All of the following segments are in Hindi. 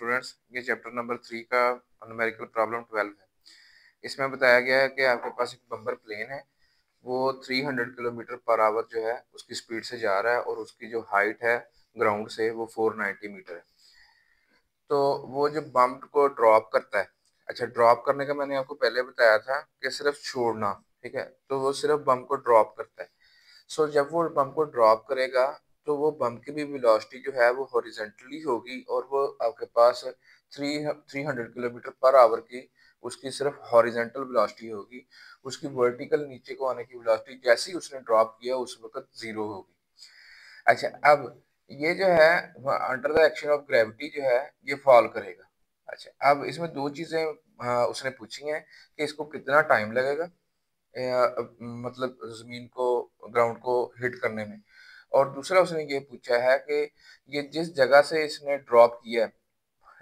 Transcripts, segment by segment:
स्टूडेंट्स, ये चैप्टर नंबर 3 का न्यूमेरिकल प्रॉब्लम 12 है। इसमें बताया गया है कि आपके पास एक बम्पर प्लेन है, वो 300 किलोमीटर पर आवर जो है उसकी स्पीड से जा रहा है और उसकी जो हाइट है ग्राउंड से वो 490 मीटर है। तो वो जो बम्प को ड्रॉप करता है, अच्छा ड्रॉप करने का मैंने आपको पहले बताया था कि सिर्फ छोड़ना, ठीक है, तो वो सिर्फ बम्प को ड्रॉप करता है। सो जब वो बम को ड्रॉप करेगा तो वो बम की भी वेलोसिटी जो है वो हॉरिजेंटली होगी और वो आपके पास 300 किलोमीटर पर आवर की उसकी सिर्फ हॉरिजेंटल वेलोसिटी होगी। उसकी वर्टिकल नीचे को आने की वेलोसिटी जैसे ही उसने ड्रॉप किया उस वक्त जीरो होगी। अच्छा, अब ये जो है under the action of gravity जो है ये फॉल करेगा। अच्छा, अब इसमें दो चीजें उसने पूछी हैं कि इसको कितना टाइम लगेगा, मतलब जमीन को, ग्राउंड को हिट करने में, और दूसरा उसने ये पूछा है कि ये जिस जगह से इसने ड्रॉप किया है,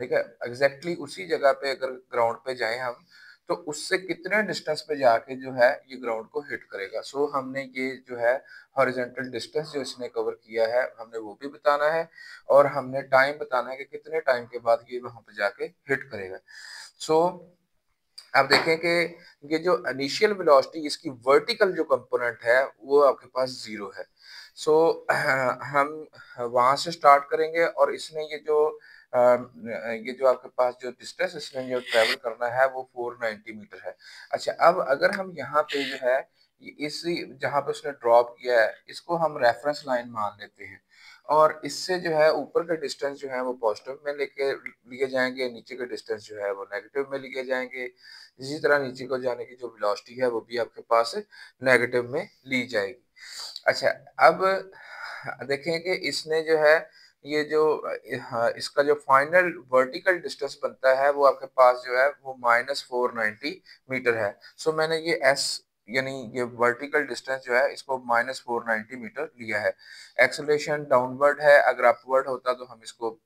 ठीक है, एग्जैक्टली उसी जगह पे अगर ग्राउंड पे जाएं हम तो उससे कितने डिस्टेंस पे जाके जो है ये ग्राउंड को हिट करेगा। सो हमने ये जो है हॉरिजॉन्टल डिस्टेंस जो इसने कवर किया है हमने वो भी बताना है और हमने टाइम बताना है कि कितने टाइम के बाद ये वहां पे जाके हिट करेगा। सो आप देखें कि ये जो इनिशियल वेलोसिटी इसकी वर्टिकल जो कंपोनेंट है वो आपके पास जीरो है। सो हम वहां से स्टार्ट करेंगे और इसने ये जो आपके पास जो डिस्टेंस इसने जो ट्रेवल करना है वो 490 मीटर है। अच्छा, अब अगर हम यहाँ पे जो है इसी जहाँ पे उसने ड्रॉप किया है इसको हम रेफरेंस लाइन मान लेते हैं और इससे जो है ऊपर के डिस्टेंस जो है वो पॉजिटिव में लेके लिए जाएंगे, नीचे के डिस्टेंस जो है वो नेगेटिव में लिए जाएंगे। इसी तरह नीचे को जाने की जो वेलोसिटी है वो भी आपके पास नेगेटिव में ली जाएगी। अच्छा, अब देखें कि इसने जो है ये जो हाँ, इसका जो फाइनल वर्टिकल डिस्टेंस बनता है वो आपके पास जो है वो -490 मीटर है। सो मैंने ये एस यानी ये वर्टिकल डिस्टेंस जो है इसको -490 मीटर लिया है। एक्सेलरेशन डाउनवर्ड है, अगर अपवर्ड होता तो हम इसको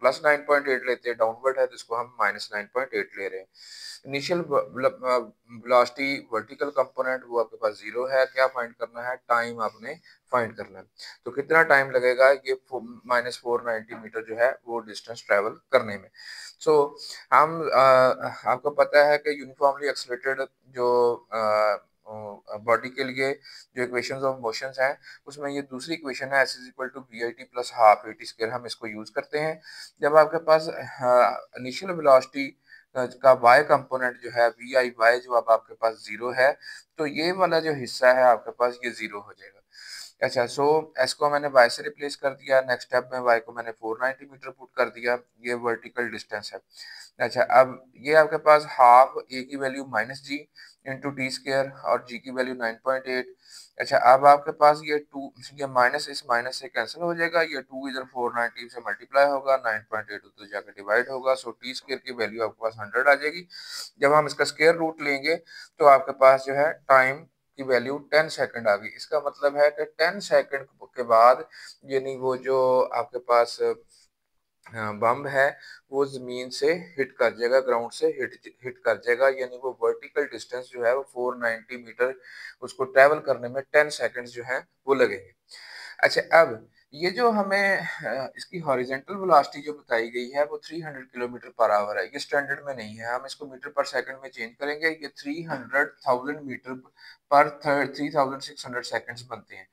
+9.8 लेते हैं, डाउनवर्ड है तो इसको हम -9.8 ले रहे हैं। इनिशियल वेलोसिटी वर्टिकल कंपोनेंट वो आपके पास जीरो है। क्या फाइंड करना है, टाइम आपने फाइंड करना है। तो कितना टाइम लगेगा ये -490 मीटर जो है वो डिस्टेंस ट्रेवल करने में। सो हम आपको पता है कि यूनिफॉर्मली एक्सलेटेड जो बॉडी के लिए जो इक्वेशंस ऑफ मोशंस हैं उसमें ये दूसरी इक्वेशन है S is equal to B I T plus half A T square, हम इसको यूज करते हैं जब आपके पास इनिशियल वेलोसिटी का वाई कंपोनेंट जो है वी आई वाई जो अब आपके पास जीरो है तो ये वाला जो हिस्सा है आपके पास ये जीरो हो जाएगा। अच्छा, सो एस को मैंने वाई से रिप्लेस कर दिया, नेक्स्ट स्टेप में वाई को मैंने 490 मीटर पुट कर दिया, ये वर्टिकल डिस्टेंस है। अच्छा, अब ये आपके पास हाफ ए की value -g into T square और जी की वैल्यू 9.8। अच्छा, अब आपके पास ये टू, ये माइनस इस माइनस से कैंसिल हो जाएगा, ये 2 इधर 490 से मल्टीप्लाई होगा, 9.8 उधर जाकर डिवाइड होगा, सो टी स्क्र की वैल्यू आपके पास 100 आ जाएगी। जब हम इसका स्क्वायर रूट लेंगे तो आपके पास जो है टाइम की वैल्यू 10 सेकंड आ गई। इसका मतलब है कि 10 सेकंड के बाद यानी वो जो आपके पास बम है वो जमीन से हिट कर जाएगा, ग्राउंड से हिट कर जाएगा, यानी वो वर्टिकल डिस्टेंस जो है वो 490 मीटर उसको ट्रेवल करने में 10 सेकंड्स जो है वो लगेंगे। अच्छा, अब ये जो हमें इसकी हॉरिजेंटल वेलोसिटी जो बताई गई है वो 300 किलोमीटर पर आवर है, ये स्टैंडर्ड में नहीं है, हम इसको मीटर पर सेकंड में चेंज करेंगे। ये 300,000 मीटर पर 3600 सेकंड्स बनते हैं।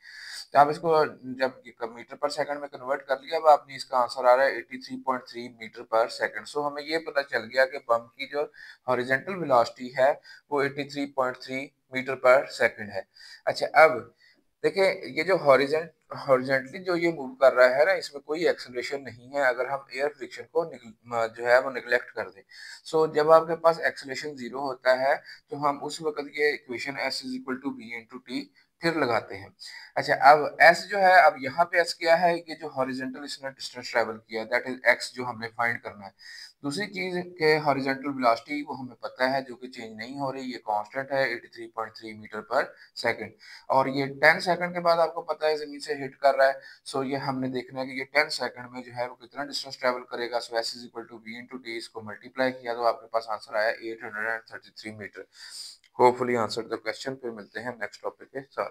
तो आप इसको जब मीटर पर सेकंड में कन्वर्ट कर लिया अब आपने इसका आंसर आ रहा है 83.3 मीटर पर सेकंड। सो हमें ये पता चल गया कि बम की जो हॉरिजेंटल वेलोसिटी है वो 83.3 मीटर पर सेकंड है। अच्छा, अब देखिए ये जो हॉरिजेंटली जो ये मूव कर रहा है ना इसमें कोई एक्सेलरेशन नहीं है अगर हम एयर फ्रिक्शन को जो है वो निगलेक्ट कर दें। सो जब आपके पास एक्सेलरेशन जीरो होता है तो हम उस वक्त ये equation S is equal to B into T फिर लगाते हैं। अच्छा, अब एस जो है, अब यहाँ पे एस क्या है, ये जो हॉरिजेंटल इसने डिस्टेंस ट्रेवल किया दैट इज एक्स जो हमने फाइंड करना है। दूसरी चीज के हॉरिजेंटल वेलोसिटी वो हमें पता है जो कि चेंज नहीं हो रही, ये कांस्टेंट है 83.3 मीटर पर सेकंड, और ये 10 सेकंड के बाद आपको पता है जमीन से हिट कर रहा है। सो ये हमने देखना है कि ये 10 सेकंड में जो है वो कितना डिस्टेंस ट्रेवल करेगा। So s is equal to v into t, इसको मल्टीप्लाई किया तो आपके पास आंसर आया 833 metre. Hopefully answer the question. फिर मिलते हैं नेक्स्ट टॉपिक के साथ।